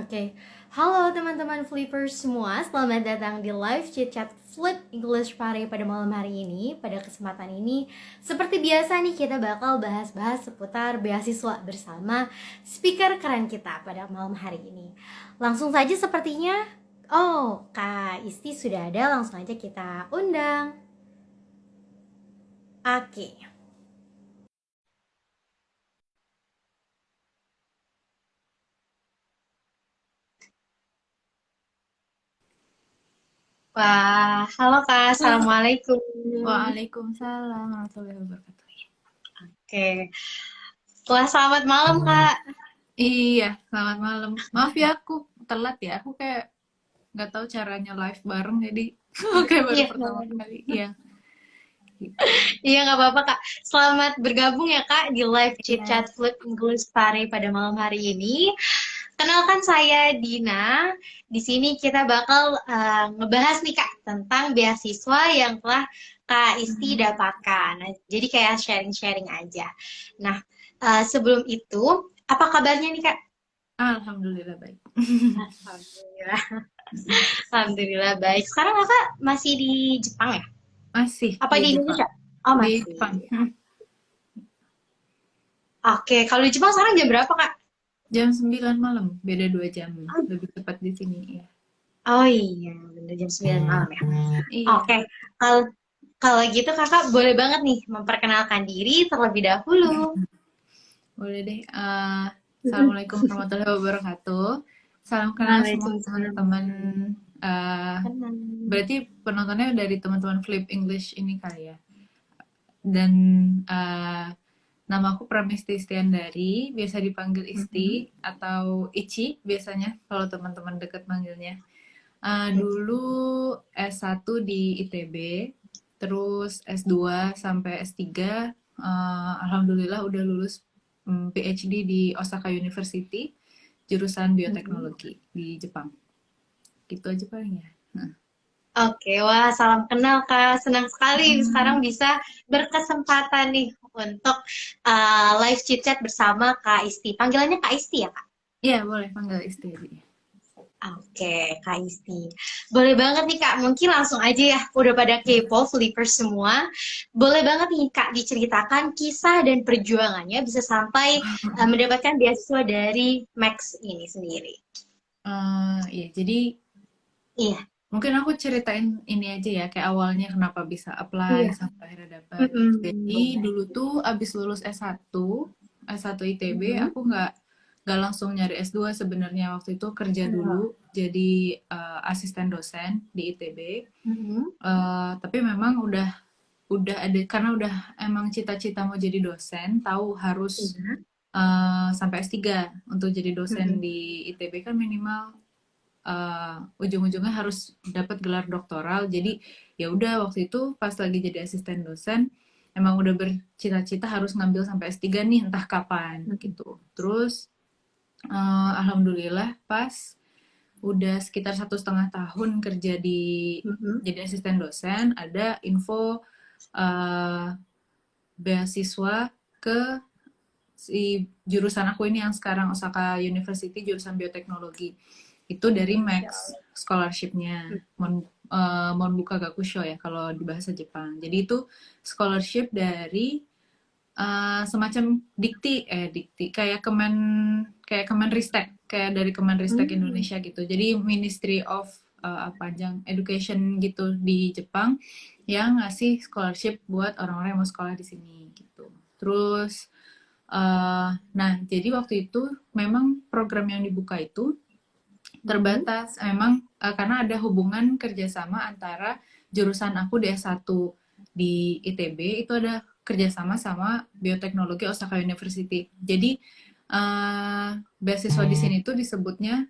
Oke, halo teman-teman Flippers semua, selamat datang di live chit chat Flip English Pare pada malam hari ini. Pada kesempatan ini, seperti biasa nih kita bakal bahas-bahas seputar beasiswa bersama speaker keren kita pada malam hari ini. Langsung saja sepertinya, Kak Isti sudah ada, langsung aja kita undang. Oke. Wah, halo Kak, Assalamualaikum. Waalaikumsalam warahmatullahi wabarakatuh. Oke, wah selamat malam Kak. Iya, selamat malam. Maaf ya aku telat ya. Aku kayak nggak tahu caranya live bareng jadi kayak baru Iya, pertama kali. Iya, gitu. iya nggak apa-apa Kak. Selamat bergabung ya Kak di live chit Ya. chat Flip English Pare pada malam hari ini. Kenalkan saya Dina. Di sini kita bakal ngebahas nih Kak tentang beasiswa yang telah Kak Isti dapatkan. Nah, jadi kayak sharing-sharing aja. Nah, sebelum itu, apa kabarnya nih Kak? Alhamdulillah baik. Alhamdulillah. Alhamdulillah baik. Sekarang Kakak masih di Jepang ya? Masih Apa di di Jepang. Indonesia? Oh, Di masih. Jepang. Oke, kalau di Jepang sekarang jam berapa, Kak? Jam 9 malam, beda 2 jam. Lebih cepat di sini ya. Oh iya, bener jam 9 malam ya. Iya, Oke, kalau kalau gitu Kakak boleh banget nih memperkenalkan diri terlebih dahulu. boleh deh. Assalamualaikum warahmatullahi wabarakatuh. Salam kenal semua Waalaikumsalam. teman-teman. eh, Tenang. Berarti penontonnya dari teman-teman Flip English ini kali ya. Dan eh, nama aku Pramesti Istiandari, biasa dipanggil Isti atau Ici biasanya kalau teman-teman deket manggilnya. Dulu S1 di ITB, terus S2 sampai S3. Alhamdulillah udah lulus PhD di Osaka University, jurusan bioteknologi di Jepang. Gitu aja paling ya. Nah. Oke, wah salam kenal Kak. Senang sekali sekarang bisa berkesempatan nih untuk live chit chat bersama Kak Isti. Panggilannya Kak Isti ya, Kak? Iya, boleh panggil Isti aja. Oke, Kak Isti. Boleh banget nih Kak, mungkin langsung aja ya, udah pada kepo, Flippers semua. Boleh banget nih Kak, diceritakan kisah dan perjuangannya bisa sampai mendapatkan beasiswa dari Max ini sendiri. Iya, jadi Iya, mungkin aku ceritain ini aja ya, kayak awalnya kenapa bisa apply iya. sampai akhirnya dapat. Mm-mm, Jadi boleh. dulu tuh abis lulus S1 ITB, Mm-mm. aku nggak langsung nyari S2 sebenarnya waktu itu kerja dulu Iya. jadi asisten dosen di ITB. Mm-mm. Tapi memang udah ada karena udah emang cita-cita mau jadi dosen, tahu harus Iya. sampai S3 untuk jadi dosen Mm-mm. di ITB kan minimal ujung-ujungnya harus dapat gelar doktoral. Jadi ya udah waktu itu pas lagi jadi asisten dosen emang udah bercita-cita harus ngambil sampai S3 nih entah kapan Mm-mm. gitu. Terus alhamdulillah pas udah sekitar 1,5 tahun kerja di Mm-mm. jadi asisten dosen ada info eh, beasiswa ke si jurusan aku ini yang sekarang Osaka University jurusan bioteknologi itu dari Masya Max Allah. scholarshipnya Monbuka Gakusho ya kalau di bahasa Jepang. Jadi itu scholarship dari semacam dikti kayak Kemenristek kayak dari Kemenristek Mm. Indonesia gitu. Jadi Ministry of Education gitu di Jepang yang ngasih scholarship buat orang-orang yang mau sekolah di sini gitu. Terus nah jadi waktu itu memang program yang dibuka itu Mm. terbatas memang karena ada hubungan kerjasama antara jurusan aku di S1 di ITB itu ada kerjasama sama bioteknologi Osaka University. Jadi beasiswa di sini tuh disebutnya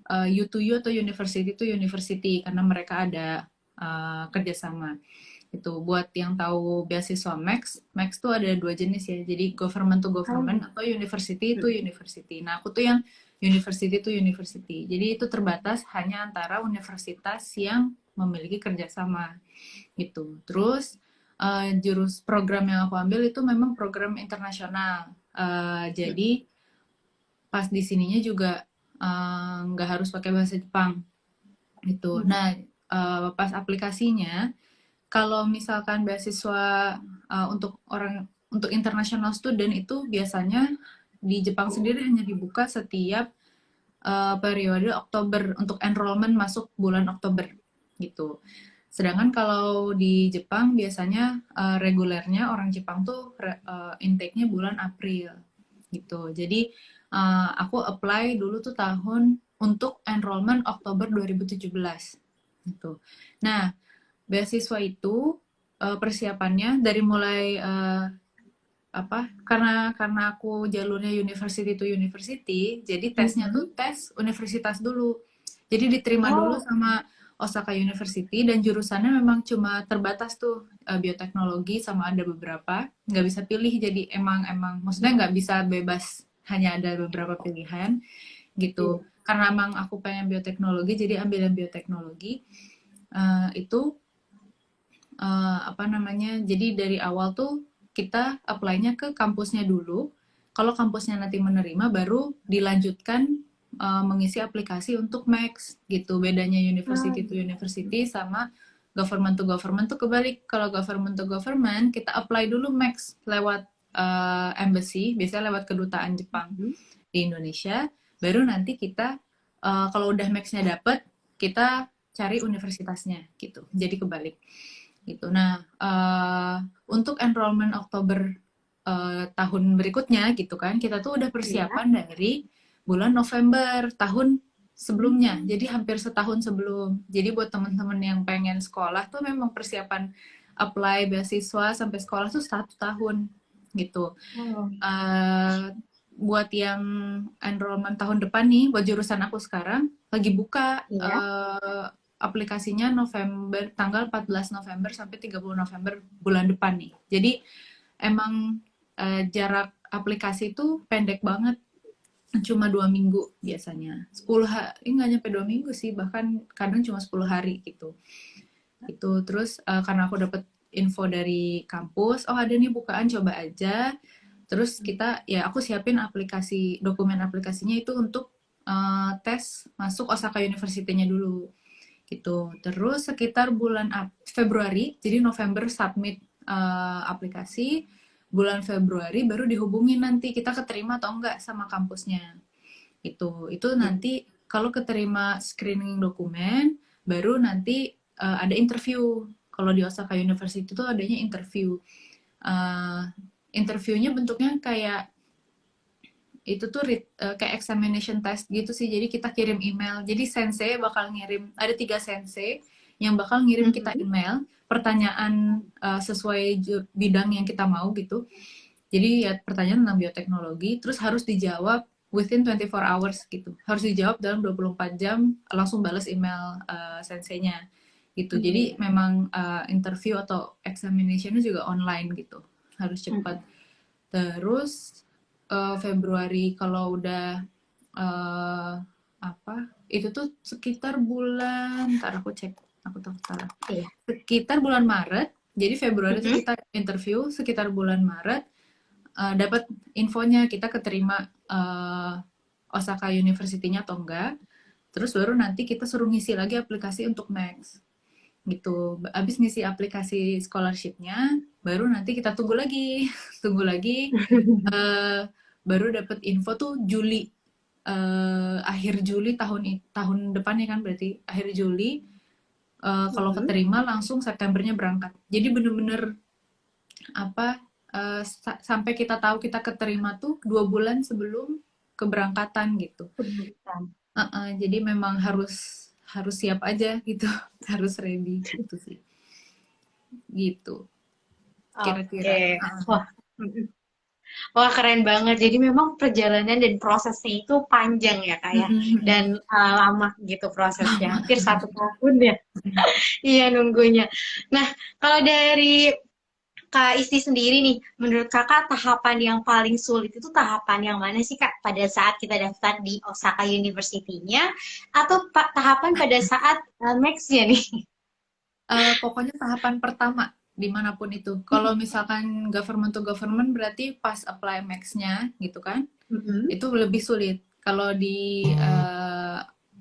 U2U atau University to University karena mereka ada kerjasama. Itu buat yang tahu beasiswa Max tuh ada dua jenis ya. Jadi government to Oh. government atau university to Mm. university. Nah, aku tuh yang university to university. Jadi itu terbatas hanya antara universitas yang memiliki kerjasama gitu. Terus jurus program yang aku ambil itu memang program internasional. Jadi pas di sininya juga nggak harus pakai bahasa Jepang gitu. Nah, pas aplikasinya, kalau misalkan beasiswa untuk international student itu biasanya di Jepang sendiri hanya dibuka setiap periode Oktober untuk enrollment masuk bulan Oktober gitu. Sedangkan kalau di Jepang biasanya regulernya orang Jepang tuh intake-nya bulan April gitu. Jadi aku apply dulu tuh tahun untuk enrollment Oktober 2017 gitu. Nah, beasiswa itu persiapannya dari mulai karena aku jalurnya university to university, jadi tesnya tuh tes universitas dulu. Jadi diterima dulu sama Osaka University dan jurusannya memang cuma terbatas tuh bioteknologi sama ada beberapa, nggak bisa pilih, jadi emang maksudnya nggak bisa bebas, hanya ada beberapa pilihan gitu. Karena emang aku pengen bioteknologi, jadi ambil yang bioteknologi. Itu jadi dari awal tuh kita apply-nya ke kampusnya dulu. Kalau kampusnya nanti menerima, baru dilanjutkan mengisi aplikasi untuk Max gitu. Bedanya university to university sama government to government tuh kebalik. Kalau government to government, kita apply dulu Max lewat embassy, biasanya lewat kedutaan Jepang di Indonesia. Baru nanti kita kalau udah Max-nya dapet, kita cari universitasnya gitu. Jadi kebalik gitu. Nah, untuk enrollment Oktober tahun berikutnya gitu kan, kita tuh udah persiapan dari bulan November tahun sebelumnya. Jadi hampir setahun sebelum. Jadi buat teman-teman yang pengen sekolah tuh memang persiapan apply beasiswa sampai sekolah tuh 1 tahun gitu. Buat yang enrollment tahun depan nih, buat jurusan aku sekarang lagi buka aplikasinya November, tanggal 14 November sampai 30 November bulan depan nih. Jadi emang jarak aplikasi itu pendek banget, cuma 2 minggu biasanya. 10 hari, nggak nyampe 2 minggu sih, bahkan kadang cuma 10 hari gitu. Itu terus karena aku dapet info dari kampus, oh ada nih bukaan, coba aja. Terus aku siapin dokumen aplikasinya itu untuk tes masuk Osaka University-nya dulu gitu. Terus sekitar bulan Februari, jadi November submit aplikasi, bulan Februari baru dihubungin nanti kita keterima atau enggak sama kampusnya. Itu nanti kalau keterima screening dokumen, baru nanti ada interview. Kalau di Osaka University itu adanya interview. Interviewnya bentuknya kayak itu tuh kayak examination test gitu sih. Jadi kita kirim email. Jadi sensei bakal ngirim, ada 3 sensei yang bakal ngirim kita email pertanyaan sesuai bidang yang kita mau gitu. Jadi ya pertanyaan tentang bioteknologi, terus harus dijawab within 24 hours gitu. Harus dijawab dalam 24 jam, langsung balas email senseinya gitu. Jadi memang interview atau examinationnya juga online gitu. Harus cepat. Terus Februari kalau udah itu tuh sekitar bulan, ntar aku cek, aku tahu salah. Sekitar bulan Maret. Jadi Februari itu kita interview, sekitar bulan Maret dapat infonya kita keterima Osaka University-nya atau enggak. Terus baru nanti kita suruh ngisi lagi aplikasi untuk Max gitu. Abis ngisi aplikasi scholarship-nya, baru nanti kita tunggu lagi baru dapat info tuh Juli, akhir Juli tahun depannya kan, berarti akhir Juli kalau keterima langsung Septembernya berangkat. Jadi bener-bener sampai kita tahu kita keterima tuh 2 bulan sebelum keberangkatan gitu. Jadi memang harus siap aja gitu, harus ready gitu sih, gitu kira-kira. Wah keren banget. Jadi memang perjalanan dan prosesnya itu panjang ya Kak ya, dan lama gitu prosesnya, hampir 1 tahun ya. Iya nunggunya. Nah kalau dari Kak Isti sendiri nih, menurut Kakak tahapan yang paling sulit itu tahapan yang mana sih Kak? Pada saat kita daftar di Osaka University-nya atau tahapan pada saat Max-nya nih? Pokoknya tahapan pertama dimanapun itu. Kalau misalkan government to government berarti pas apply Max-nya gitu kan, itu lebih sulit. Kalau di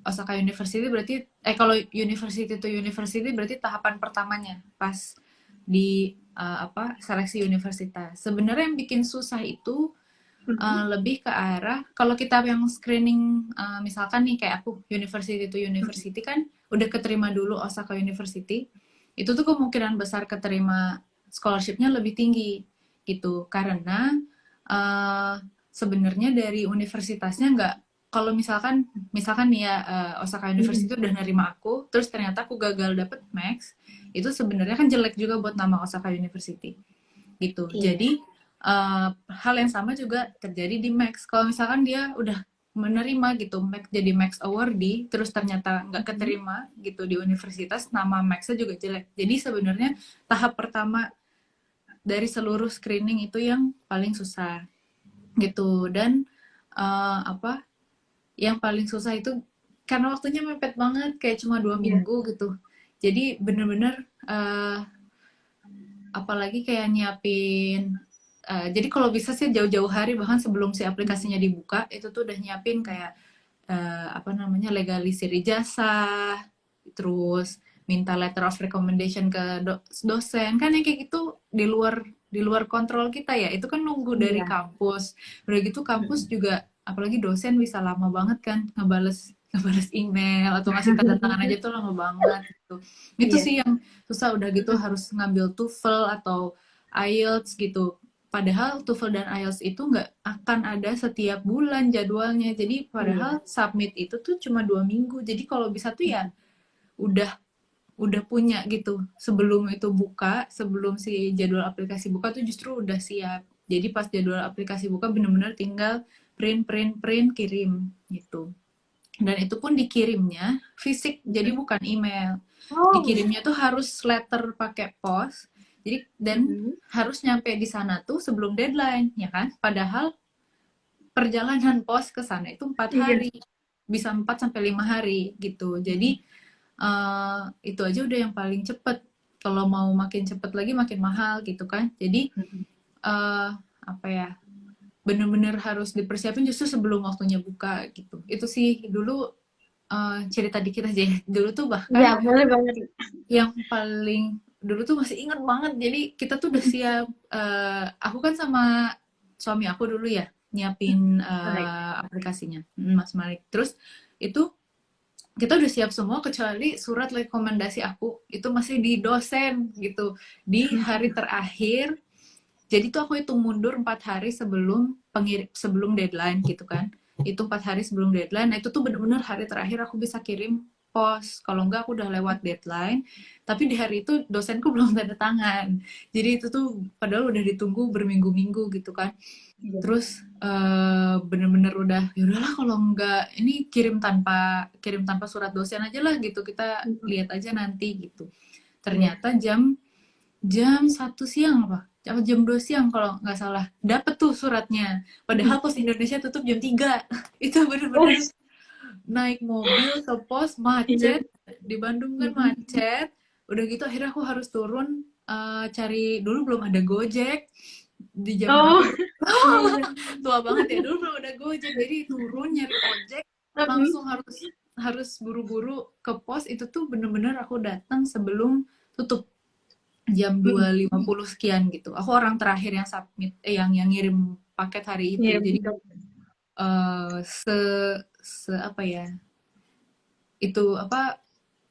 Osaka University berarti kalau university to university berarti tahapan pertamanya pas di seleksi universitas. Sebenarnya yang bikin susah itu lebih ke arah kalau kita yang screening misalkan nih kayak aku university to university kan udah keterima dulu Osaka University, itu tuh kemungkinan besar keterima scholarship-nya lebih tinggi gitu karena sebenarnya dari universitasnya nggak, kalau misalkan nih ya Osaka University udah nerima aku terus ternyata aku gagal dapet max, itu sebenarnya kan jelek juga buat nama Osaka University gitu. Jadi hal yang sama juga terjadi di max. Kalau misalkan dia udah menerima gitu max jadi max awardee terus ternyata nggak keterima gitu di universitas, nama maxnya juga jelek. Jadi sebenarnya tahap pertama dari seluruh screening itu yang paling susah gitu. Dan yang paling susah itu karena waktunya mepet banget, kayak cuma 2 minggu gitu. Jadi bener-bener apalagi kayak nyiapin jadi kalau bisa sih jauh-jauh hari bahkan sebelum si aplikasinya dibuka itu tuh udah nyiapin kayak legalisir ijazah, terus minta letter of recommendation ke dosen, kan yang kayak gitu di luar kontrol kita ya, itu kan nunggu dari kampus. Udah gitu kampus juga apalagi dosen bisa lama banget kan ngebales email atau ngasih tanda tangan aja tuh lama banget gitu. Itu sih yang susah. Udah gitu harus ngambil TOEFL atau IELTS gitu. Padahal TOEFL dan IELTS itu nggak akan ada setiap bulan jadwalnya. Jadi padahal submit itu tuh cuma 2 minggu. Jadi kalau bisa tuh ya udah punya gitu. Sebelum itu buka, sebelum si jadwal aplikasi buka tuh justru udah siap. Jadi pas jadwal aplikasi buka bener-bener tinggal print, kirim gitu. Dan itu pun dikirimnya fisik, jadi bukan email. Dikirimnya tuh harus letter pakai pos. Jadi harus nyampe di sana tuh sebelum deadline, ya kan? Padahal perjalanan pos ke sana itu 4 hari. Bisa 4 sampai 5 hari gitu. Jadi itu aja udah yang paling cepet. Kalau mau makin cepet lagi makin mahal gitu kan. Jadi bener-bener harus dipersiapin justru sebelum waktunya buka gitu. Itu sih dulu cerita dikit aja ya. Dulu tuh bahkan boleh banget. Yang paling dulu tuh masih inget banget. Jadi kita tuh udah siap. Aku kan sama suami aku dulu ya nyiapin aplikasinya, Mas Malik. Terus itu kita udah siap semua kecuali surat rekomendasi aku itu masih di dosen gitu di hari terakhir. Jadi tuh aku hitung mundur 4 hari sebelum deadline gitu kan. Itu 4 hari sebelum deadline. Nah itu tuh bener-bener hari terakhir aku bisa kirim pos. Kalau enggak aku udah lewat deadline. Tapi di hari itu dosenku belum tanda tangan. Jadi itu tuh padahal udah ditunggu berminggu-minggu gitu kan. Terus bener-bener udah yaudahlah kalau enggak ini kirim tanpa surat dosen aja lah gitu, kita lihat aja nanti gitu. Ternyata jam 1 siang jam 2 siang kalau nggak salah dapet tuh suratnya, padahal pos Indonesia tutup jam 3. Itu bener-bener naik mobil ke pos macet, di Bandung kan macet. Udah gitu akhirnya aku harus turun cari, dulu belum ada Gojek di zaman tua banget ya, dulu belum ada Gojek, jadi turun nyari ojek langsung harus buru-buru ke pos. Itu tuh bener-bener aku datang sebelum tutup jam 2.50 sekian gitu. Aku orang terakhir yang submit yang ngirim paket hari itu. Jadi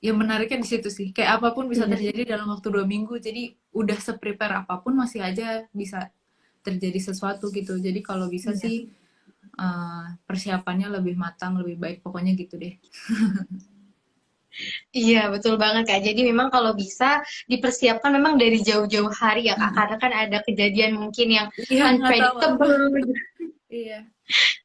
yang menariknya di situ sih, kayak apapun bisa terjadi dalam waktu 2 minggu. Jadi udah se-prepare apapun masih aja bisa terjadi sesuatu gitu. Jadi kalau bisa sih persiapannya lebih matang, lebih baik, pokoknya gitu deh. Iya, betul banget Kak. Jadi memang kalau bisa dipersiapkan memang dari jauh-jauh hari ya Kak. Karena kan ada kejadian mungkin yang unpredictable. Iya.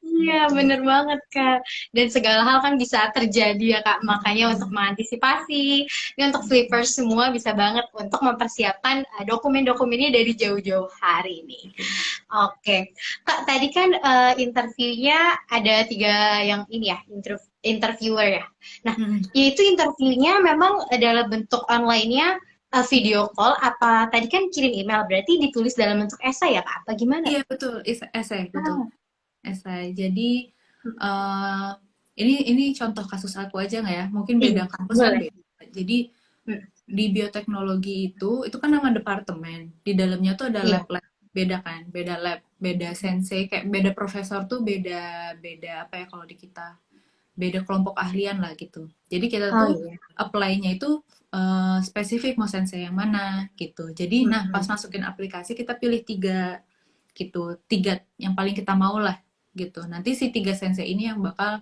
Iya, bener banget Kak. Dan segala hal kan bisa terjadi ya Kak. Makanya untuk mengantisipasi, ini untuk flippers semua bisa banget untuk mempersiapkan dokumen-dokumennya dari jauh-jauh hari ini. Oke. Kak, tadi kan interviewnya ada 3 yang ini ya, interviewer ya. Nah, yaitu interviewnya memang dalam bentuk online-nya video call, apa tadi kan kirim email, berarti ditulis dalam bentuk esai ya Kak? Apa gimana? Iya, betul. Esai, betul. Esai. Jadi ini contoh kasus aku aja nggak ya? Mungkin Iya, beda kampus kan boleh. beda. Jadi Hmm, di bioteknologi itu kan nama departemen. Di dalamnya tuh ada iya. lab-lab beda kan, beda lab, beda sensei, kayak beda profesor tuh beda beda apa ya kalau di kita, beda kelompok ahlian lah gitu. Jadi kita Oh tuh iya. apply-nya itu spesifik mau sensei yang mana gitu. Jadi nah pas Mm-mm. masukin aplikasi kita pilih tiga gitu, tiga yang paling kita mau lah gitu. Nanti si tiga sensei ini yang bakal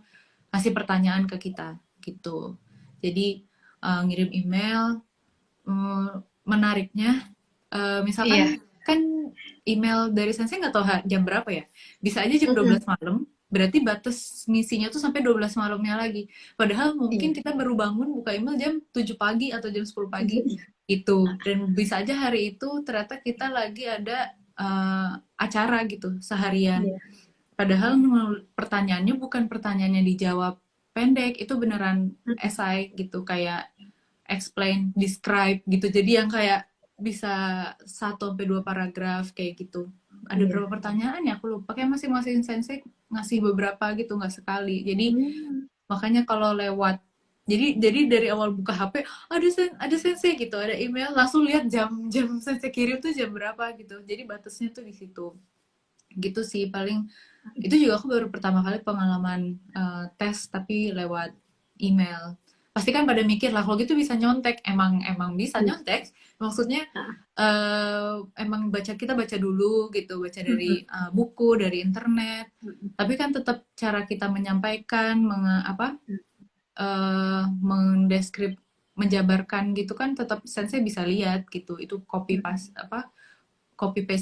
ngasih pertanyaan ke kita gitu. Jadi ngirim email. Menariknya, Iya. misalkan kan email dari sensei nggak tahu jam berapa ya. Bisa aja jam Mm-mm. 12 malam. Berarti batas ngisinya tuh sampai 12 malamnya lagi. Padahal Iya. mungkin kita baru bangun buka email jam 7 pagi atau jam 10 pagi itu. Dan bisa aja hari itu ternyata kita lagi ada acara gitu seharian. Iya. Padahal pertanyaannya bukan pertanyaannya dijawab pendek, itu beneran esai gitu, kayak explain, describe gitu. Jadi yang kayak bisa 1 sampai 2 paragraf kayak gitu. Ada Iya. berapa pertanyaan ya? Aku lupa. Kayak masing-masing sensei ngasih beberapa gitu, nggak sekali. Jadi Hmm. makanya kalau lewat, jadi dari awal buka HP ada sensei gitu, ada email, langsung lihat jam sensei kirim tuh jam berapa gitu. Jadi batasnya tuh di situ. Gitu sih paling. Itu juga aku baru pertama kali pengalaman tes tapi lewat email. Pasti kan pada mikir lah kalau gitu bisa nyontek. Emang emang bisa Iya. nyontek. Maksudnya emang kita baca dulu gitu, baca Mm-mm. dari buku, dari internet. Mm-mm. Tapi kan tetap cara kita menyampaikan, mendeskrip, menjabarkan gitu kan tetap sensei bisa lihat gitu. Itu copy paste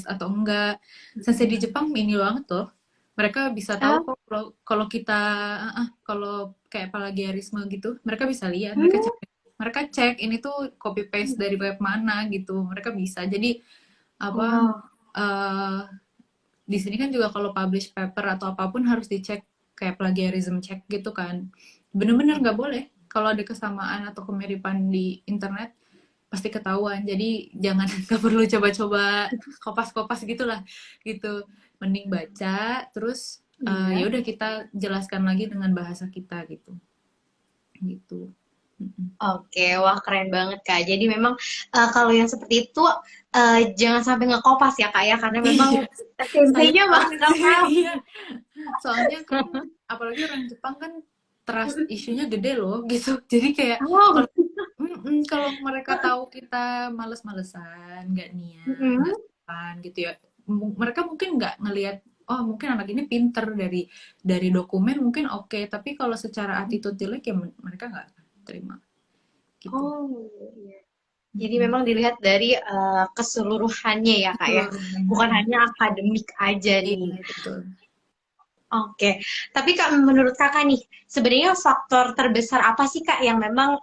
atau enggak. Sensei di Jepang ini banget loh. Mereka bisa tahu Oh. kok kalau kita kalau kayak plagiarisme gitu, mereka bisa lihat, Hmm. mereka cek ini tuh copy paste dari web mana gitu. Mereka bisa. Jadi apa Wow. eh di sini kan juga kalau publish paper atau apapun harus dicek kayak plagiarism check gitu kan. Bener-bener nggak boleh kalau ada kesamaan atau kemiripan di internet pasti ketahuan. Jadi jangan nggak perlu coba-coba kopas-kopas gitulah gitu. Mending baca terus ya Iya. udah kita jelaskan lagi dengan bahasa kita gitu. Gitu. Mm-mm. Oke, wah keren banget Kak. Jadi memang kalau yang seperti itu jangan sampai ngekopas ya Kak ya, karena memang Iya, sayang senseinya banget bakal sih. tahu. Iya. Soalnya kan apalagi orang Jepang kan trust isunya gede loh gitu. Jadi kayak Oh. kalau kalau mereka tahu kita males-malesan, nggak niat, nggak Mm-mm. sopan gitu ya, mereka mungkin nggak ngelihat, oh mungkin anak ini pinter dari dokumen mungkin oke, tapi kalau secara attitude jelek ya mereka nggak terima gitu. Oh, iya. Jadi Mm-mm. memang dilihat dari keseluruhannya ya Kak ya, Keseluruhannya. bukan hanya akademik aja nih. Iya betul. Oke, tapi Kak, menurut Kakak nih, sebenarnya faktor terbesar apa sih Kak yang memang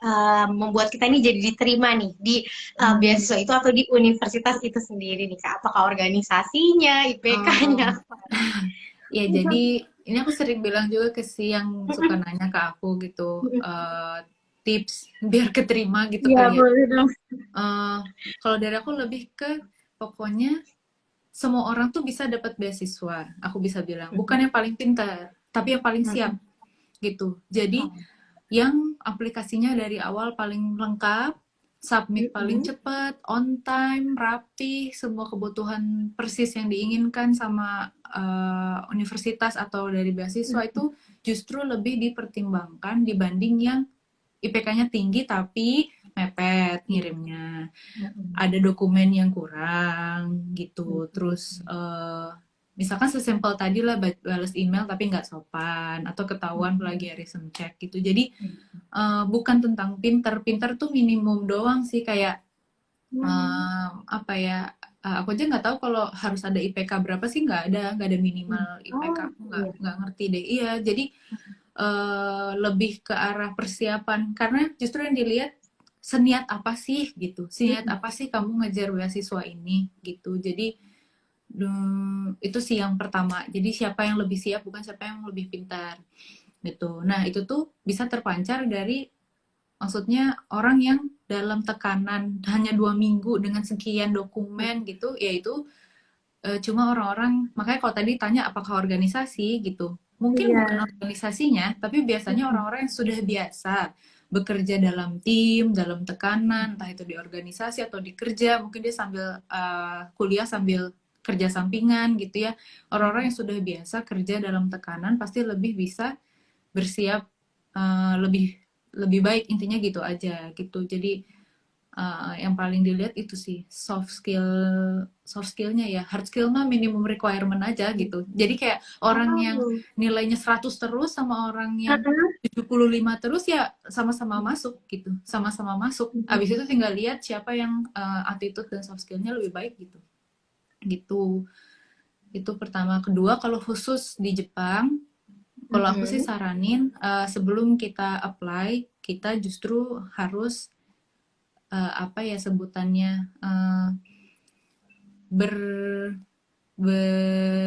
membuat kita ini jadi diterima nih di Hmm. beasiswa itu atau di universitas itu sendiri nih Kak? Apakah organisasinya, IPK-nya? Oh. Ya, jadi ini aku sering bilang juga ke si yang suka nanya ke aku gitu, tips biar keterima gitu Iya, kali ya. boleh dong. Kalau dari aku lebih ke pokoknya semua orang tuh bisa dapat beasiswa. Aku bisa bilang bukan yang paling pintar, tapi yang paling siap gitu. Jadi yang aplikasinya dari awal paling lengkap, submit paling cepat, on time, rapi, semua kebutuhan persis yang diinginkan sama universitas atau dari beasiswa itu justru lebih dipertimbangkan dibanding yang IPK-nya tinggi tapi mepet ngirimnya, ada dokumen yang kurang gitu, terus misalkan sesimpel tadi lah balas email tapi nggak sopan atau ketahuan plagiarism check gitu. Jadi bukan tentang pinter tuh minimum doang sih, kayak apa ya, aku aja nggak tahu kalau harus ada IPK berapa sih, nggak ada minimal IPK, Oh, aku nggak iya. nggak ngerti deh. Iya, jadi lebih ke arah persiapan karena justru yang dilihat seniat apa sih gitu, seniat apa sih kamu ngejar beasiswa ini gitu. Jadi itu sih yang pertama, jadi siapa yang lebih siap bukan siapa yang lebih pintar gitu. Nah itu tuh bisa terpancar dari, maksudnya orang yang dalam tekanan hanya 2 minggu dengan sekian dokumen gitu, yaitu cuma orang-orang, makanya kalau tadi tanya apakah organisasi gitu, mungkin bukan Iya. organisasinya, tapi biasanya orang-orang yang sudah biasa bekerja dalam tim, dalam tekanan, entah itu di organisasi atau di kerja, mungkin dia sambil kuliah sambil kerja sampingan gitu ya. Orang-orang yang sudah biasa kerja dalam tekanan pasti lebih bisa bersiap lebih lebih baik, intinya gitu aja gitu. Jadi yang paling dilihat itu sih soft skillnya ya. Hard skill mah minimum requirement aja gitu. Jadi kayak orang yang Oh. nilainya 100 terus sama orang yang Heeh. 75 terus ya sama-sama masuk gitu, sama-sama masuk. Abis itu tinggal lihat siapa yang attitude dan soft skillnya lebih baik gitu. Gitu. Itu pertama. Kedua, kalau khusus di Jepang, kalau aku sih saranin sebelum kita apply, kita justru harus apa ya sebutannya ber,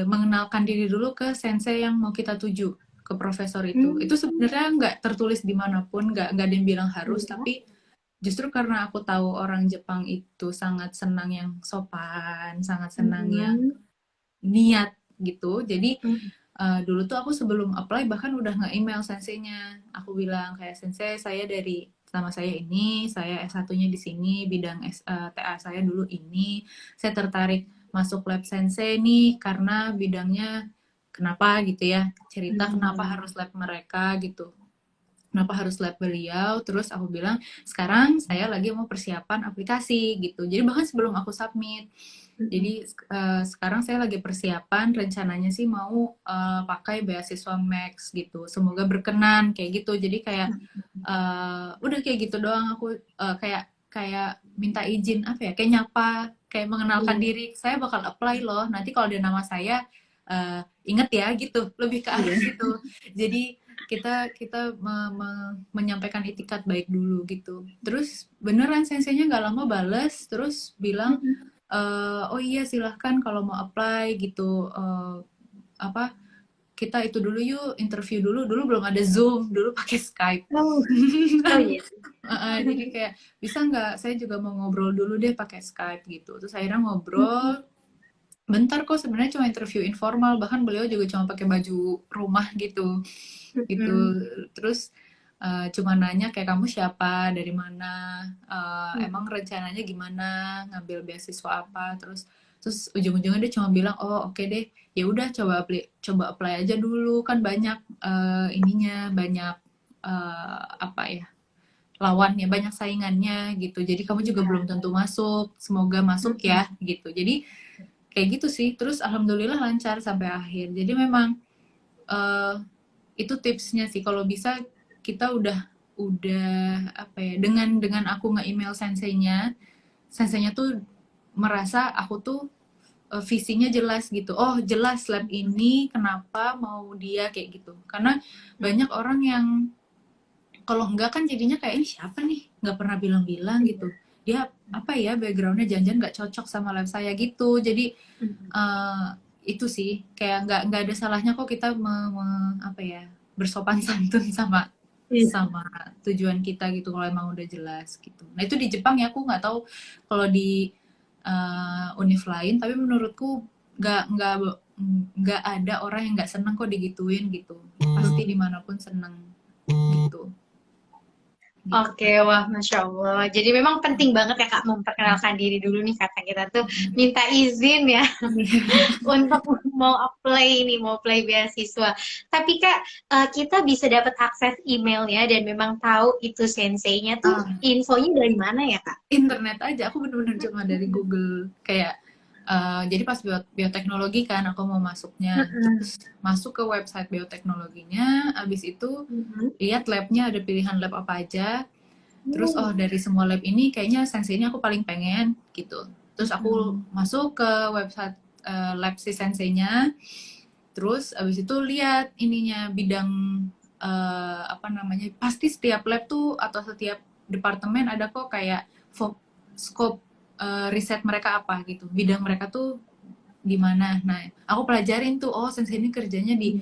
mengenalkan diri dulu ke sensei yang mau kita tuju, ke profesor itu. Itu sebenarnya nggak tertulis dimanapun, nggak ada yang bilang harus, Iya. tapi justru karena aku tahu orang Jepang itu sangat senang yang sopan, sangat senang yang niat gitu. Jadi dulu tuh aku sebelum apply bahkan udah nge-email senseinya. Aku bilang kayak sensei saya dari nama saya ini, saya S1-nya di sini, bidang TA saya dulu ini. Saya tertarik masuk lab sensei nih karena bidangnya kenapa gitu ya. Cerita kenapa harus lab mereka gitu. Kenapa harus lab beliau, terus aku bilang sekarang saya lagi mau persiapan aplikasi gitu, jadi bahkan sebelum aku submit, jadi sekarang saya lagi persiapan, rencananya sih mau pakai beasiswa Max gitu, semoga berkenan kayak gitu. Jadi kayak udah kayak gitu doang. Aku kayak kayak minta izin apa ya, kayak nyapa, kayak mengenalkan diri, saya bakal apply loh, nanti kalau ada nama saya inget ya gitu, lebih ke arah situ. Jadi kita menyampaikan itikat baik dulu gitu. Terus beneran senseinya nggak lama bales, terus bilang oh iya silahkan kalau mau apply gitu, apa kita itu dulu yuk, interview dulu. Dulu belum ada Zoom, dulu pakai Skype. Oh, oh iya. Jadi kayak bisa nggak saya juga mau ngobrol dulu deh pakai Skype gitu. Terus akhirnya ngobrol bentar, kok sebenarnya cuma interview informal, bahkan beliau juga cuma pakai baju rumah gitu gitu. Terus cuma nanya kayak kamu siapa, dari mana, emang rencananya gimana, ngambil beasiswa apa, terus terus ujung-ujungnya dia cuma bilang oh oke deh, ya udah coba apply aja dulu, kan banyak ininya, banyak apa ya, lawannya, banyak saingannya gitu, jadi kamu juga belum tentu masuk, semoga masuk ya gitu. Jadi kayak gitu sih. Terus alhamdulillah lancar sampai akhir. Jadi memang itu tipsnya sih, kalau bisa kita udah apa ya, dengan aku nge-email senseinya tuh merasa aku tuh visinya jelas gitu. Oh jelas lab ini kenapa mau dia kayak gitu. Karena banyak orang yang kalau enggak kan jadinya kayak ini siapa nih, nggak pernah bilang-bilang gitu. Dia apa ya, backgroundnya jangan-jangan nggak cocok sama lab saya gitu. Jadi itu sih kayak nggak ada salahnya kok kita apa ya, bersopan santun sama sama tujuan kita gitu kalau emang udah jelas gitu. Nah itu di Jepang ya, aku nggak tahu kalau di univ lain, tapi menurutku nggak ada orang yang nggak seneng kok digituin gitu. Pasti dimanapun seneng gitu. Oke, wah, Masya Allah. Jadi memang penting banget ya Kak memperkenalkan diri dulu nih, kata kita tuh minta izin ya untuk mau apply nih, mau apply beasiswa. Tapi Kak, kita bisa dapat akses emailnya dan memang tahu itu senseinya tuh infonya dari mana ya Kak? Internet aja, aku bener-bener cuma dari Google kayak jadi pas bioteknologi kan aku mau masuknya, terus masuk ke website bioteknologinya, abis itu lihat labnya ada pilihan lab apa aja, terus oh dari semua lab ini kayaknya sensei ini aku paling pengen gitu, terus aku masuk ke website lab si senseinya, terus abis itu lihat ininya bidang apa namanya, pasti setiap lab tuh atau setiap departemen ada kok kayak scope riset mereka apa gitu, bidang mereka tuh gimana. Nah aku pelajarin tuh, oh sensei ini kerjanya di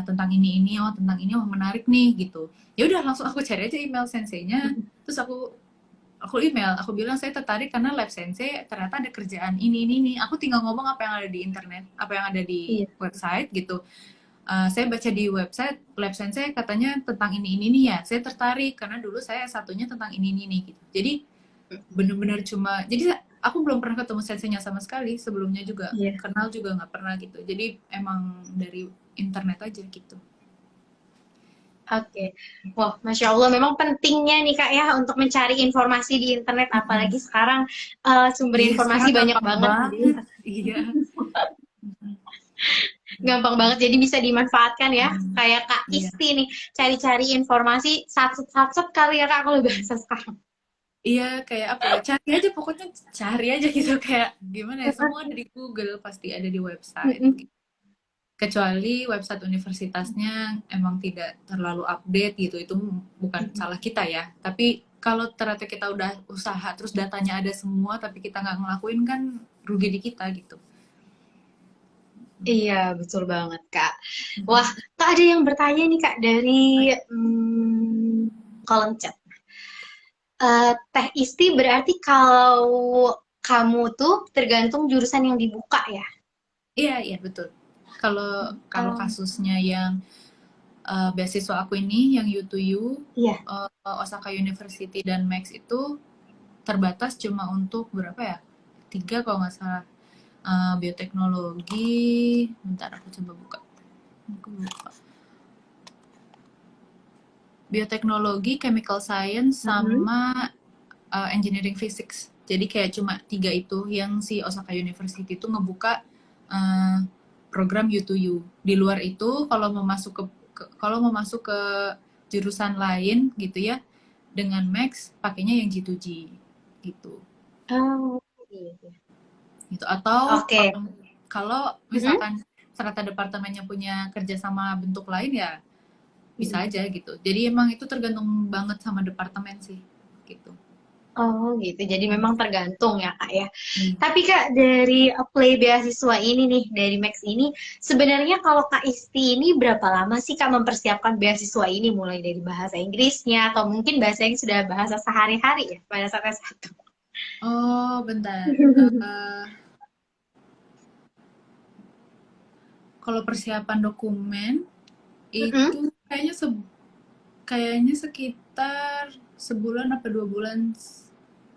tentang ini, oh tentang ini, oh menarik nih gitu. Ya udah langsung aku cari aja email senseinya, terus aku email, aku bilang saya tertarik karena lab sensei ternyata ada kerjaan ini. Aku tinggal ngomong apa yang ada di internet, apa yang ada di website gitu. saya baca di website saya katanya tentang ini nih ya, saya tertarik karena dulu saya satunya tentang ini nih gitu. Jadi bener-bener cuma, jadi aku belum pernah ketemu senseinya sama sekali sebelumnya juga, Iya. kenal juga nggak pernah gitu. Jadi emang dari internet aja gitu. Oke. Wah, Masya Allah, memang pentingnya nih Kak ya untuk mencari informasi di internet, Mm-mm. apalagi sekarang sumber Iya, informasi sekarang banyak gampang banget. banget. Iya. Mm-mm. Gampang banget, jadi bisa dimanfaatkan ya. Mm. Kayak Kak Iya. Isti nih, cari-cari informasi sat-sat kali ya Kak kalau bahasa sekarang. Iya, kayak apa ya? Cari aja, pokoknya cari aja gitu, kayak gimana ya? Semua ada di Google, pasti ada di website. Mm-mm. Kecuali website universitasnya emang tidak terlalu update gitu, itu bukan salah kita ya. Tapi kalau ternyata kita udah usaha terus datanya ada semua tapi kita nggak ngelakuin, kan rugi di kita gitu. Iya, betul banget Kak. Wah, Kak ada yang bertanya nih Kak dari kolom chat. Teh Isti berarti kalau kamu tuh tergantung jurusan yang dibuka ya? Iya, iya betul. Kalau kalau Um, kasusnya yang beasiswa aku ini yang U2U, iya. Osaka University dan Max itu terbatas cuma untuk berapa ya? 3 kalau nggak salah. Bioteknologi, bentar aku coba buka. Aku buka. Bioteknologi, chemical science, Mhm. sama engineering physics. Jadi kayak cuma 3 itu yang si Osaka University itu ngebuka uh, program U2U. Di luar itu kalau mau masuk kalau mau masuk ke jurusan lain gitu ya, dengan Max pakainya yang G2G gitu. Oh, iya. Gitu. Atau Oke. kalau Mhm. misalkan ternyata departemennya punya kerjasama bentuk lain ya bisa Mhm. aja gitu. Jadi emang itu tergantung banget sama departemen sih gitu. Oh gitu, jadi memang tergantung ya Kak ya. Hmm. Tapi Kak dari apply beasiswa ini nih, dari Max ini, sebenarnya kalau Kak Isti ini berapa lama sih Kak mempersiapkan beasiswa ini? Mulai dari bahasa Inggrisnya, atau mungkin bahasa yang sudah bahasa sehari-hari ya pada saat S1? Oh, bentar. Kalau persiapan dokumen Mm-mm. itu kayaknya sekitar sebulan apa 2 bulan,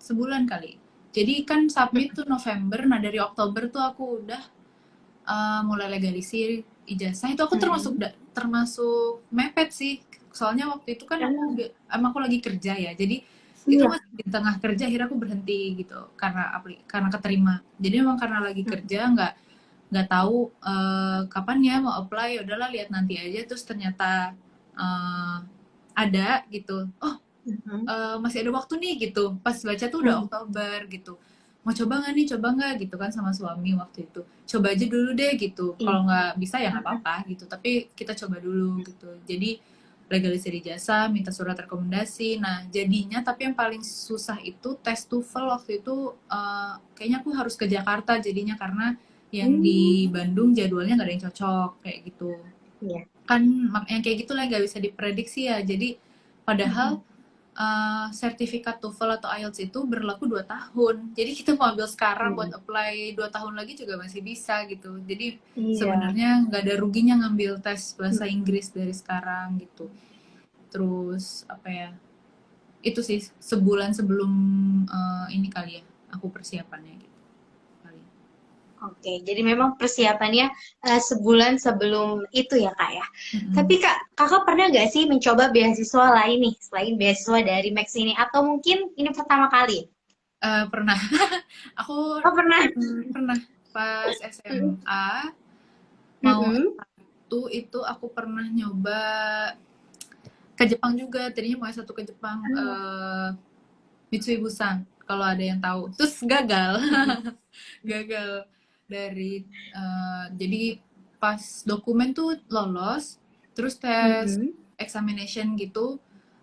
sebulan kali. Jadi kan submit tuh November, nah dari Oktober tuh aku udah mulai legalisir ijazah. Itu aku termasuk Mm-mm. termasuk mepet sih. Soalnya waktu itu kan Ah, emang aku lagi kerja ya. Jadi itu iya. masih di tengah kerja, akhirnya aku berhenti gitu karena keterima. Jadi emang karena lagi kerja, nggak tahu kapan ya mau apply, ya udahlah lihat nanti aja. Terus ternyata eh, ada gitu. Oh, Mm-mm. masih ada waktu nih gitu. Pas baca tuh udah Mm-mm. Oktober gitu. Mau coba nggak nih, coba nggak gitu kan sama suami waktu itu. Coba aja dulu deh gitu. Iya. Kalau nggak bisa ya nggak apa-apa gitu. Tapi kita coba dulu gitu. Jadi legalisir ijazah, minta surat rekomendasi. Nah jadinya, tapi yang paling susah itu tes TOEFL waktu itu. Kayaknya aku harus ke Jakarta jadinya karena yang di Hmm. Bandung jadwalnya nggak ada yang cocok kayak gitu. Iya. Kan yang kayak gitulah nggak bisa diprediksi ya. Jadi padahal Mm-mm. sertifikat TOEFL atau IELTS itu berlaku 2 tahun. Jadi kita mau ambil sekarang buat Iya. apply 2 tahun lagi juga masih bisa gitu. Jadi Iya. sebenarnya nggak ada ruginya ngambil tes bahasa Mm-mm. Inggris dari sekarang gitu. Terus apa ya? Itu sih sebulan sebelum ini kali ya aku persiapannya gitu kali. Oke, jadi memang persiapannya sebulan sebelum itu ya Kak ya. Tapi Mm-mm. Kak, Kakak pernah nggak sih mencoba beasiswa lain nih selain beasiswa dari Max ini? Atau mungkin ini pertama kali? Pernah. Aku Oh pernah. pernah pas Mm-mm. SMA mau Mm-mm. S1 itu aku pernah nyoba ke Jepang juga. Tadinya mau S1 ke Jepang, Mitsui Busang kalau ada yang tahu. Terus gagal. Gagal dari jadi pas dokumen tuh lolos, terus tes Mm-mm. examination gitu,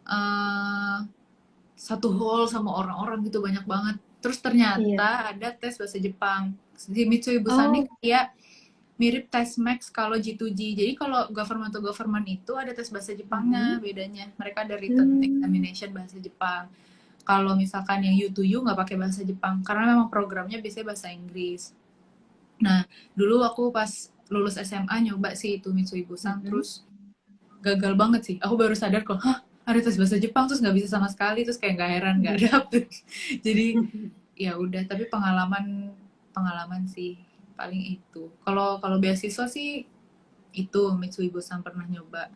eh satu hall sama orang-orang gitu banyak banget. Terus Iya. ternyata ada tes bahasa Jepang. Di Mitsui Busani Oh. kayak mirip tes Max kalau G2G. Jadi kalau government to government itu ada tes bahasa Mm-mm. Jepangnya bedanya. Mereka ada written Hmm. examination bahasa Jepang. Kalau misalkan yang U2U nggak pakai bahasa Jepang karena memang programnya biasanya bahasa Inggris. Nah, dulu aku pas lulus SMA nyoba sih itu Mitsui Bussan, terus gagal banget sih. Aku baru sadar kok, hah, ada tes bahasa Jepang terus nggak bisa sama sekali, terus kayak nggak heran nggak dapet. Jadi ya udah, tapi pengalaman pengalaman sih paling itu. Kalau kalau beasiswa sih itu Mitsui Bussan pernah nyoba.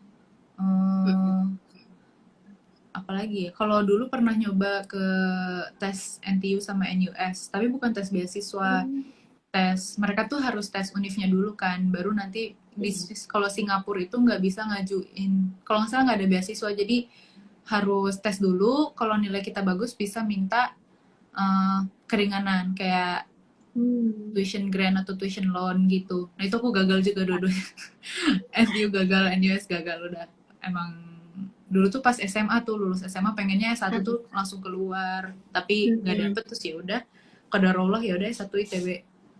Apalagi ya, kalau dulu pernah nyoba ke tes NTU sama NUS, tapi bukan tes beasiswa. Tes mereka tuh harus tes univnya dulu kan, baru nanti kalau Singapura itu nggak bisa ngajuin, kalau nggak salah nggak ada beasiswa, jadi harus tes dulu. Kalau nilai kita bagus bisa minta keringanan kayak tuition grant atau tuition loan gitu. Nah itu aku gagal juga dua-duanya. NTU gagal, NUS gagal, udah emang dulu tuh pas SMA tuh lulus SMA pengennya S1 tuh langsung keluar, tapi nggak dapet, terus ya udah qadarullah ya udah S1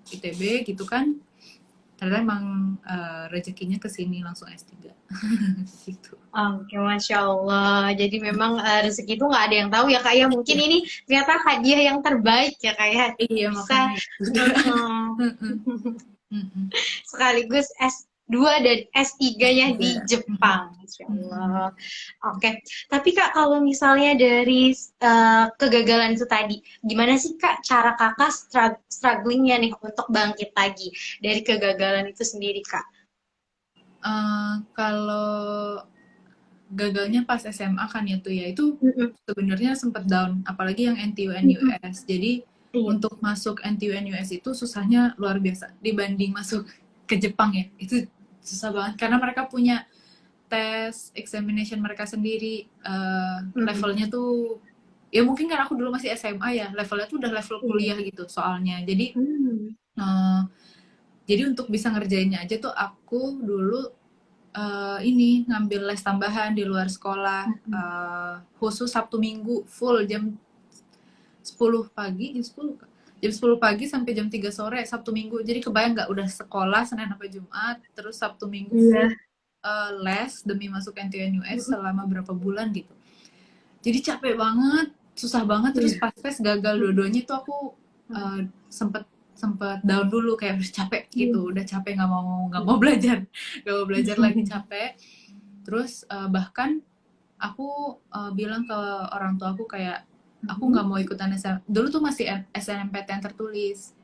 ITB gitu kan, ternyata emang rezekinya kesini langsung S3 gitu. Oke, Masya Allah. Jadi memang rezeki itu nggak ada yang tahu ya Kak ya. Mungkin ini ternyata hadiah yang terbaik ya Kak ya. Iya Bisa makanya sekaligus S2 dan S3-nya di Jepang. Masya Allah. Oke. Tapi Kak, kalau misalnya dari kegagalan itu tadi, gimana sih Kak cara Kakak strugglingnya nih untuk bangkit lagi dari kegagalan itu sendiri Kak? Kalau gagalnya pas SMA kan itu ya, itu sebenarnya sempat down, apalagi yang NTU NUS. Jadi untuk masuk NTU NUS itu susahnya luar biasa dibanding masuk ke Jepang ya. Itu susah banget karena mereka punya tes examination mereka sendiri, levelnya tuh ya mungkin karena aku dulu masih SMA ya, levelnya tuh udah level kuliah gitu soalnya. Jadi untuk bisa ngerjainnya aja tuh aku dulu ini ngambil les tambahan di luar sekolah, khusus Sabtu Minggu full jam 10 pagi, jam 10 pagi sampai jam 3 sore Sabtu Minggu. Jadi kebayang nggak, udah sekolah Senin sampai Jumat, terus Sabtu Minggu full les demi masuk NTNUS selama berapa bulan gitu. Jadi capek banget, susah banget, terus pas tes gagal dua-duanya itu aku sempet down dulu, kayak udah capek gitu, udah capek nggak mau belajar lagi, capek. Terus bahkan aku bilang ke orang tua aku kayak aku nggak mau ikutan dulu tuh masih SNMPTN tertulis.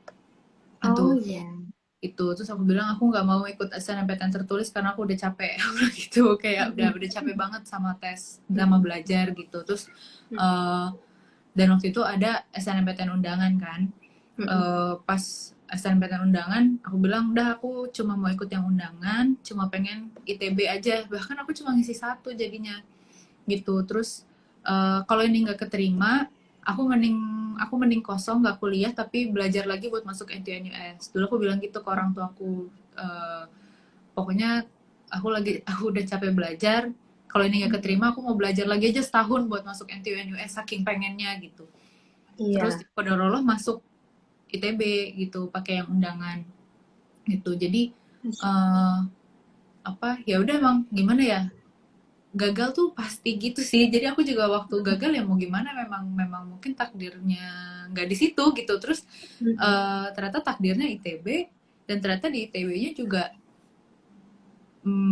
Itu terus aku bilang aku nggak mau ikut SNMPTN tertulis karena aku udah capek gitu, kayak udah capek banget sama tes sama belajar gitu. Terus dan waktu itu ada SNMPTN undangan kan. Pas SNMPTN undangan aku bilang udah aku cuma mau ikut yang undangan, cuma pengen ITB aja, bahkan aku cuma ngisi 1 jadinya gitu. Terus kalau ini nggak keterima, aku mending kosong nggak kuliah tapi belajar lagi buat masuk NTNUS. Dulu aku bilang gitu ke orang tua aku, pokoknya aku udah capek belajar, kalau ini nggak keterima aku mau belajar lagi aja setahun buat masuk NTNUS, saking pengennya gitu. Terus qadarullah masuk ITB gitu pakai yang undangan gitu. Jadi ya udah, emang gimana ya, gagal tuh pasti gitu sih. Jadi aku juga waktu gagal ya mau gimana, memang mungkin takdirnya nggak di situ gitu. Terus ternyata takdirnya ITB, dan ternyata di ITB-nya juga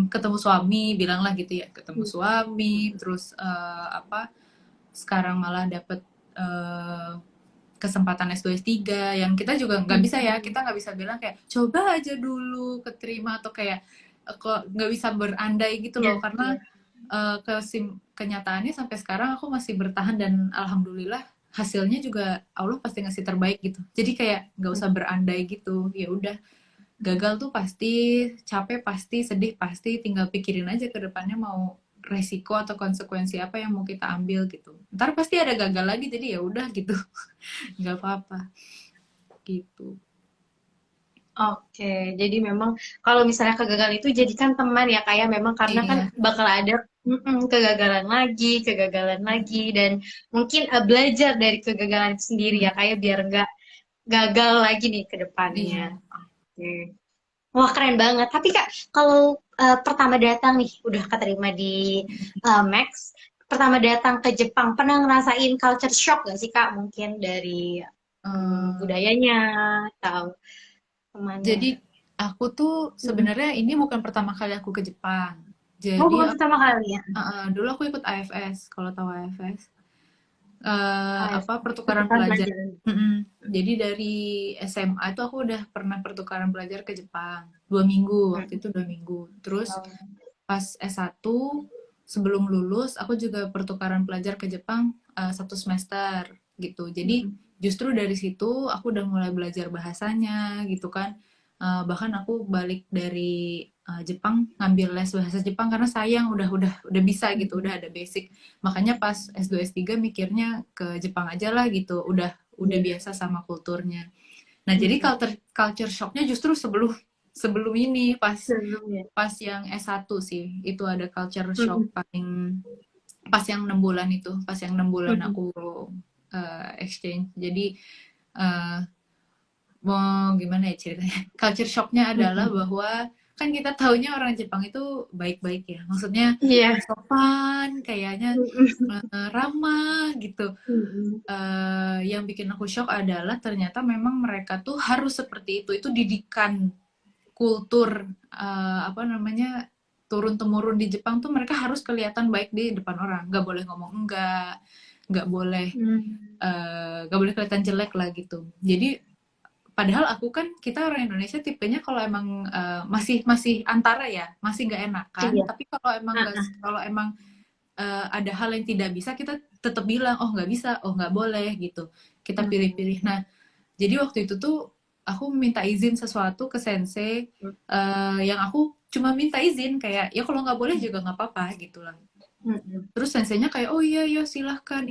ketemu suami, bilanglah gitu ya, ketemu suami. Terus sekarang malah dapet kesempatan S2 S3 yang kita juga nggak bisa ya, kita nggak bisa bilang kayak coba aja dulu keterima, atau kayak kok nggak bisa berandai gitu loh, karena kenyataannya sampai sekarang aku masih bertahan, dan alhamdulillah hasilnya juga Allah pasti ngasih terbaik gitu. Jadi kayak nggak usah berandai gitu, ya udah, gagal tuh pasti, capek pasti, sedih pasti, tinggal pikirin aja ke depannya mau resiko atau konsekuensi apa yang mau kita ambil gitu. Ntar pasti ada gagal lagi, jadi ya udah gitu, nggak apa-apa gitu. Oke, jadi memang kalau misalnya kegagalan itu jadikan teman ya kayak memang, karena kan bakal ada kegagalan lagi, dan mungkin belajar dari kegagalan itu sendiri ya kayak biar nggak gagal lagi nih ke depannya. Oke. Wah, keren banget. Tapi Kak, kalau pertama datang nih udah keterima di Max, pertama datang ke Jepang, pernah ngerasain culture shock gak sih Kak? Mungkin dari budayanya atau temannya. Jadi Aku tuh sebenarnya ini bukan pertama kali aku ke Jepang. Oh, Jadi bukan pertama kali ya? dulu aku ikut AFS, kalau tahu AFS. AF, Apa pertukaran pertukaran pelajar. pelajaran. Jadi dari SMA itu aku udah pernah pertukaran pelajar ke Jepang 2 minggu, waktu itu 2 minggu. Terus pas S1 sebelum lulus aku juga pertukaran pelajar ke Jepang 1 semester gitu. Jadi justru dari situ aku udah mulai belajar bahasanya gitu kan. Bahkan aku balik dari Jepang ngambil les bahasa Jepang karena sayang udah bisa gitu, udah ada basic. Makanya pas S2 S3 mikirnya ke Jepang aja lah gitu. Udah biasa sama kulturnya. Nah, jadi culture shocknya justru sebelum ini Sebelumnya. pas yang S1 sih. Itu ada culture shock paling pas yang 6 bulan itu, pas yang 6 bulan aku exchange. Jadi mau gimana ya ceritanya? Culture shocknya adalah bahwa kan kita taunya orang Jepang itu baik-baik ya. Maksudnya Iya. sopan, kayaknya ramah gitu. Yang bikin aku shock adalah ternyata memang mereka tuh harus seperti itu. Itu didikan kultur apa namanya turun temurun di Jepang tuh mereka harus kelihatan baik di depan orang. Nggak boleh ngomong nggak boleh kelihatan jelek lah gitu. Jadi padahal aku kan kita orang Indonesia tipenya kalau emang masih antara ya masih nggak enak kan. Iya. Tapi kalau emang ada hal yang tidak bisa kita tetap bilang oh nggak bisa, oh nggak boleh gitu. Kita pilih-pilih. Nah jadi waktu itu tuh aku minta izin sesuatu ke sensei yang aku cuma minta izin kayak ya kalau nggak boleh juga nggak apa-apa gitu lah. Terus senseinya kayak oh iya silahkan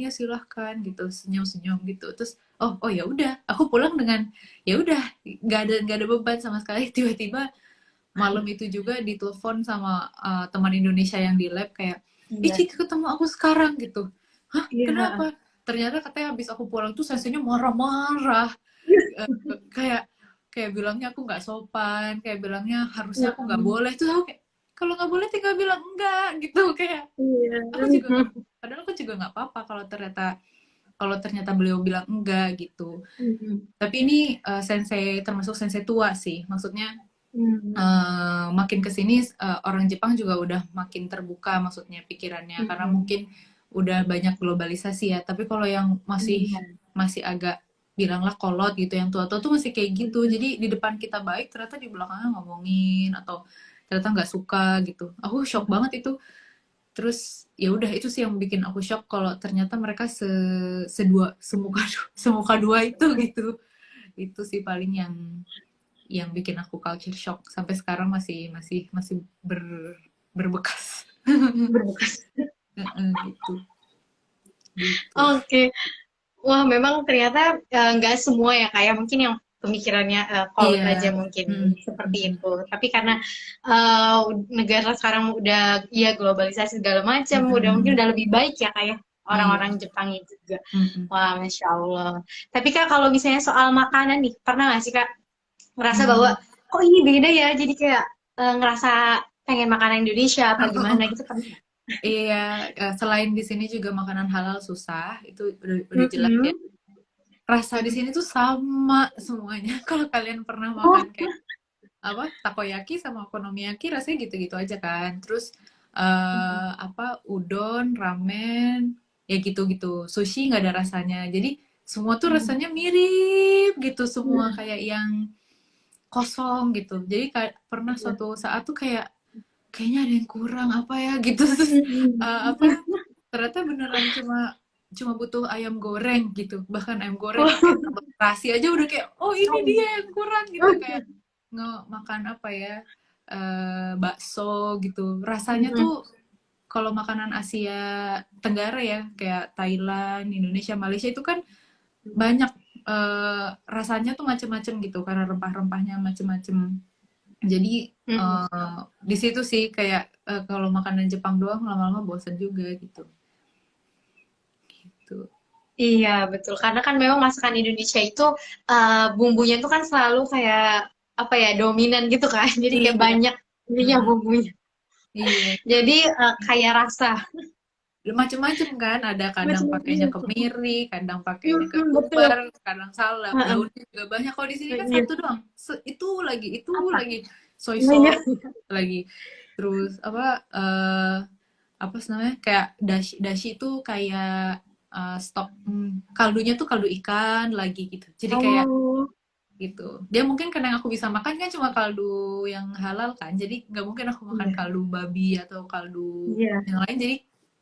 gitu senyum gitu. Terus oh ya udah aku pulang dengan ya udah nggak ada beban sama sekali. Tiba-tiba malam itu juga ditelepon sama teman Indonesia yang di lab kayak Ici ketemu aku sekarang gitu. Hah kenapa? Ternyata katanya habis aku pulang tuh senseinya marah-marah. Kayak bilangnya aku nggak sopan, kayak bilangnya harusnya aku nggak boleh. Terus aku kayak kalau nggak boleh tinggal bilang enggak gitu kayak aku juga padahal aku juga nggak apa-apa kalau ternyata beliau bilang enggak gitu. Tapi ini termasuk sensei tua sih, maksudnya makin kesini orang Jepang juga udah makin terbuka maksudnya pikirannya karena mungkin udah banyak globalisasi ya. Tapi kalau yang masih agak bilanglah kolot gitu, yang tua-tua tuh masih kayak gitu. Jadi di depan kita baik, ternyata di belakangnya ngomongin atau ternyata nggak suka gitu. Aku shock banget itu. Terus ya udah itu sih yang bikin aku shock kalau ternyata mereka semuka dua itu gitu. Itu sih paling yang bikin aku culture shock sampai sekarang masih berbekas. Berbekas. Gitu. Oke. Wah, memang ternyata nggak semua ya kayak mungkin yang pemikirannya kolot aja mungkin seperti itu. Tapi karena negara sekarang udah ya globalisasi segala macam, mungkin udah lebih baik ya kayak orang-orang Jepangnya juga. Wah, Masya Allah. Tapi Kak, kalau misalnya soal makanan nih, pernah nggak sih Kak ngerasa bahwa kok ini beda ya? Jadi kayak ngerasa pengen makanan Indonesia apa gimana gitu pernah? Iya, selain di sini juga makanan halal susah, itu udah jelas ya. Rasa di sini tuh sama semuanya. Kalau kalian pernah makan kayak apa takoyaki sama okonomiyaki rasanya gitu-gitu aja kan. Terus udon, ramen, ya gitu-gitu. Sushi nggak ada rasanya. Jadi semua tuh rasanya mirip gitu semua kayak yang kosong gitu. Jadi pernah suatu saat tuh kayaknya ada yang kurang apa ya gitu. Terus ternyata beneran cuma butuh ayam goreng gitu, bahkan ayam goreng pakai sambal terasi aja udah kayak oh ini dia yang kurang gitu, kayak makan apa ya bakso gitu rasanya tuh. Kalau makanan Asia Tenggara ya kayak Thailand, Indonesia, Malaysia itu kan banyak rasanya tuh macem-macem gitu karena rempah-rempahnya macem-macem. Jadi di situ sih kayak kalau makanan Jepang doang lama-lama bosan juga gitu. Iya, betul. Karena kan memang masakan Indonesia itu bumbunya tuh kan selalu kayak apa ya, dominan gitu kan. Jadi kayak banyak ininya bumbunya. Iya. Jadi kayak rasa. macem-macem kan, ada kadang pakainya Macam-macam. kemiri, kadang pakainya Betul. ketumbar, kadang salap, Heeh. daunnya juga banyak. Kalau di sini kan Iya. satu doang, itu Apa? lagi soy Banyak. sauce lagi, terus apa namanya, kayak dashi dashi itu kayak stok, kaldunya tuh kaldu ikan lagi gitu, jadi kayak Oh, gitu. Dia mungkin karena yang aku bisa makan kan cuma kaldu yang halal kan, jadi nggak mungkin aku makan iya. kaldu babi atau kaldu Iya. yang lain, jadi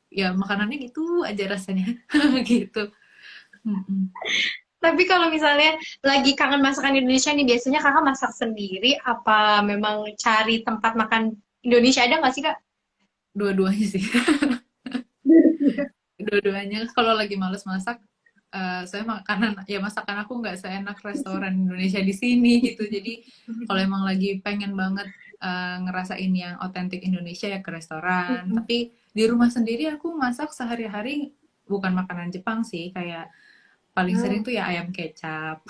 ya makanannya gitu aja rasanya. Gitu. Mm-mm. Tapi kalau misalnya lagi kangen masakan Indonesia nih, biasanya kakak masak sendiri apa memang cari tempat makan Indonesia, ada nggak sih kak? Dua-duanya sih. Dua-duanya kalau lagi males masak, saya makanan ya masakan aku nggak seenak restoran Indonesia di sini gitu, jadi kalau emang lagi pengen banget ngerasain yang otentik Indonesia ya ke restoran, tapi di rumah sendiri aku masak sehari-hari bukan makanan Jepang sih, kayak paling sering tuh ya ayam kecap.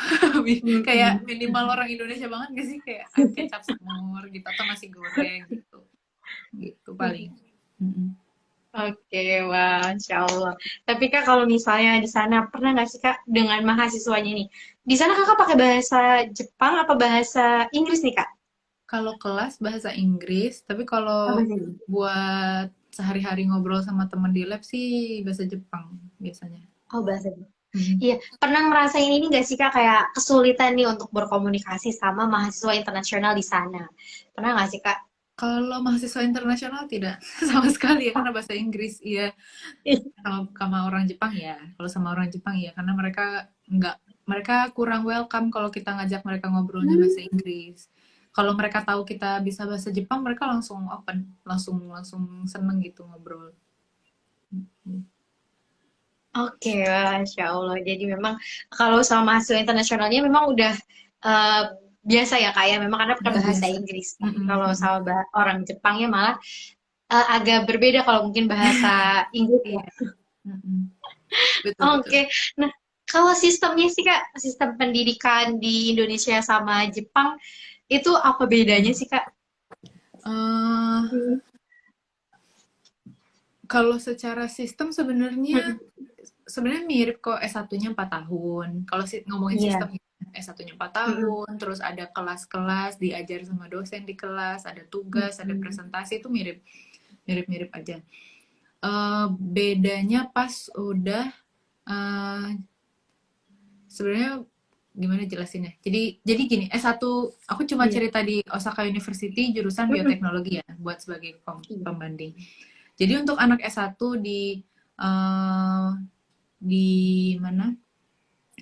Kayak minimal orang Indonesia banget gak sih, kayak ayam kecap semur gitu atau nasi goreng gitu, gitu paling. Mm-mm. Oke, wah, Insya Allah. Tapi Kak, kalau misalnya di sana, pernah nggak sih Kak, dengan mahasiswanya nih? Di sana Kakak pakai bahasa Jepang apa bahasa Inggris nih Kak? Kalau kelas bahasa Inggris, tapi Oh, kalau bahasa Inggris. buat sehari-hari ngobrol sama temen di lab sih bahasa Jepang biasanya. Oh, bahasa Inggris. Mm-mm. Iya, pernah ngerasain ini nggak sih Kak, kayak kesulitan nih untuk berkomunikasi sama mahasiswa internasional di sana? Pernah nggak sih Kak? Kalau mahasiswa internasional tidak sama sekali ya, karena bahasa Inggris. Iya, sama orang Jepang ya. Kalau sama orang Jepang ya, karena mereka kurang welcome kalau kita ngajak mereka ngobrolnya bahasa Inggris. Kalau mereka tahu kita bisa bahasa Jepang, mereka langsung open, langsung langsung seneng gitu ngobrol. Oke, Masya Allah. Jadi memang kalau sama mahasiswa internasionalnya memang udah eh, biasa ya Kak ya, memang karena pakai Udah bahasa biasa. Inggris. Tapi Mm-mm, kalau mm-mm. sama orang Jepangnya malah agak berbeda kalau mungkin bahasa Inggris ya. Iya. Mm-mm. Betul, betul. Oke, nah kalau sistemnya sih Kak, sistem pendidikan di Indonesia sama Jepang itu apa bedanya sih Kak? Eh, Hmm. Kalau secara sistem sebenarnya mirip kok, S1-nya 4 tahun. Kalau ngomongin Iya. sistem, S1-nya 4 Mm-mm. tahun, terus ada kelas-kelas, diajar sama dosen di kelas, ada tugas, ada Mm-mm. presentasi, itu mirip-mirip aja. Bedanya pas udah, eh, sebenarnya gimana jelasinnya? Jadi gini, S1 aku cuma Iya. cerita di Osaka University jurusan Mm-mm. bioteknologi ya, buat sebagai Iya. pembanding. Jadi untuk anak S1 eh, di mana?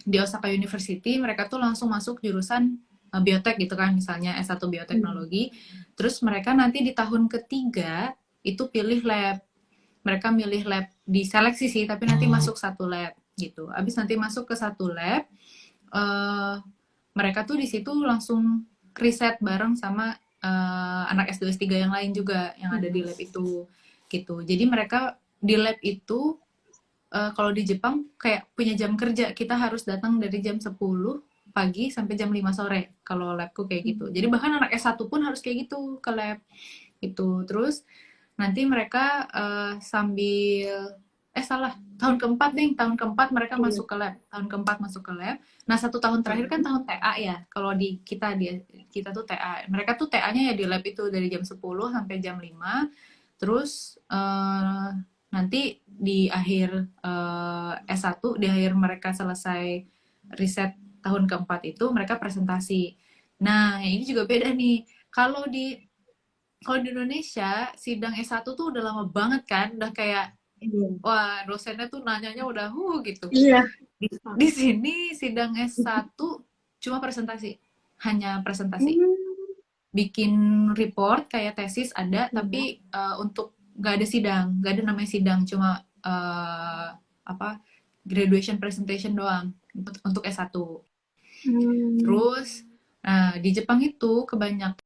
Di Osaka University, mereka tuh langsung masuk jurusan biotek gitu kan, misalnya S1 Mm. bioteknologi. Terus mereka nanti di tahun ketiga itu pilih lab. Mereka milih lab, diseleksi sih, tapi nanti masuk satu lab gitu. Abis nanti masuk ke satu lab, eh, mereka tuh di situ langsung riset bareng sama anak S2 S3 yang lain juga yang ada di lab itu gitu. Jadi mereka di lab itu, kalau di Jepang kayak punya jam kerja, kita harus datang dari jam 10 pagi sampai jam 5 sore kalau labku kayak gitu. Jadi bahkan anak S1 pun harus kayak gitu ke lab gitu. Terus nanti mereka sambil salah, tahun keempat mereka Iya. masuk ke lab, tahun keempat masuk ke lab. Nah, 1 tahun terakhir kan Mm-mm. tahun TA ya, kalau di kita tuh TA, mereka tuh TA-nya ya di lab itu dari jam 10 sampai jam 5. Terus nanti di akhir S1, di akhir mereka selesai riset tahun keempat itu mereka presentasi. Nah, ini juga beda nih, kalau di Indonesia, sidang S1 tuh udah lama banget kan, udah kayak, Iya. wah dosennya tuh nanyanya udah gitu. Iya. Di sini sidang S1 cuma presentasi, hanya presentasi. Hmm. Bikin report kayak tesis ada, Iya. tapi untuk nggak ada sidang, nggak ada namanya sidang, cuma apa, graduation presentation doang untuk S1. Hmm. Terus, nah di Jepang itu kebanyakan